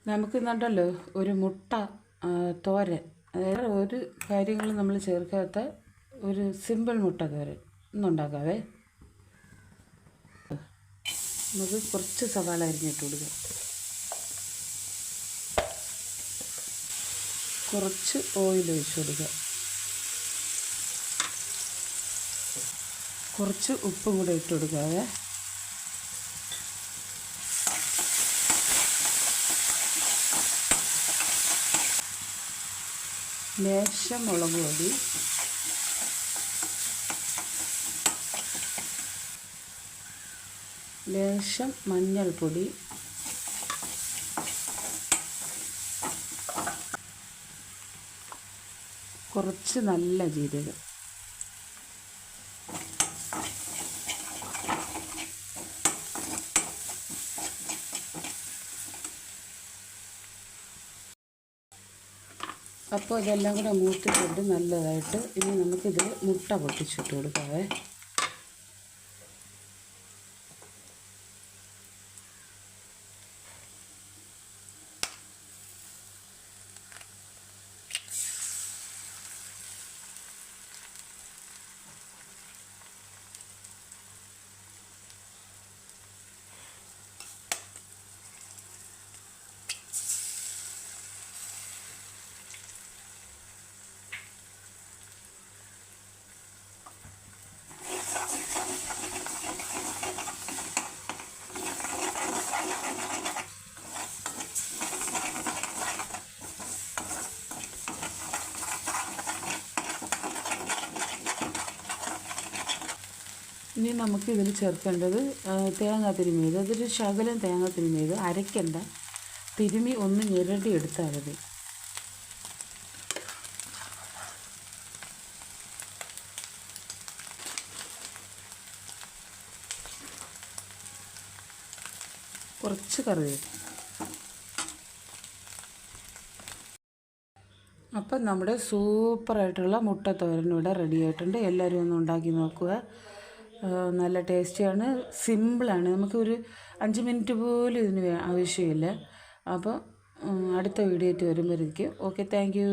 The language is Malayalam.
നമുക്കിന്നുണ്ടല്ലോ ഒരു മുട്ട തോരൻ, അതായത് ഒരു കാര്യങ്ങളും നമ്മൾ ചേർക്കാത്ത ഒരു സിമ്പിൾ മുട്ട തോരൻ ഇന്നുണ്ടാക്കാവേ. നമുക്ക് കുറച്ച് സവാള അരിഞ്ഞിട്ട് കൊടുക്കുക, കുറച്ച് ഓയിൽ ഒഴിച്ച് കൊടുക്കുക, കുറച്ച് ഉപ്പും കൂടെ ഇട്ട് കൊടുക്കാവേ. ലേശം മുളക് പൊടി, ലേശം മഞ്ഞൾപ്പൊടി, കുറച്ച് നല്ല ജീരകം, അപ്പോൾ ഇതെല്ലാം കൂടെ മൂത്തിക്കൊണ്ട് നല്ലതായിട്ട് ഇനി നമുക്കിതിൽ മുട്ട പൊട്ടിച്ചിട്ട് കൊടുക്കാവേ. ഇനി നമുക്ക് ഇതിൽ ചേർക്കേണ്ടത് തേങ്ങ തിരുമിയത്. അതൊരു ശകലം തേങ്ങ തിരുമിയത്, അരയ്ക്കണ്ട, തിരുമി ഒന്ന് ഞെരടി എടുത്താൽ മതി. കുറച്ച് കറിവേപ്പില. അപ്പം നമ്മുടെ സൂപ്പറായിട്ടുള്ള മുട്ട തോരൻ ഇവിടെ റെഡി ആയിട്ടുണ്ട്. എല്ലാവരും ഒന്ന് ഉണ്ടാക്കി നോക്കുക. നല്ല ടേസ്റ്റിയാണ്, സിമ്പിളാണ്. നമുക്കൊരു 5 മിനിറ്റ് പോലും ഇതിന് ആവശ്യമില്ല. അപ്പോൾ അടുത്ത വീഡിയോ ആയിട്ട് വരുമ്പോഴേക്കും ഓക്കെ, താങ്ക് യു.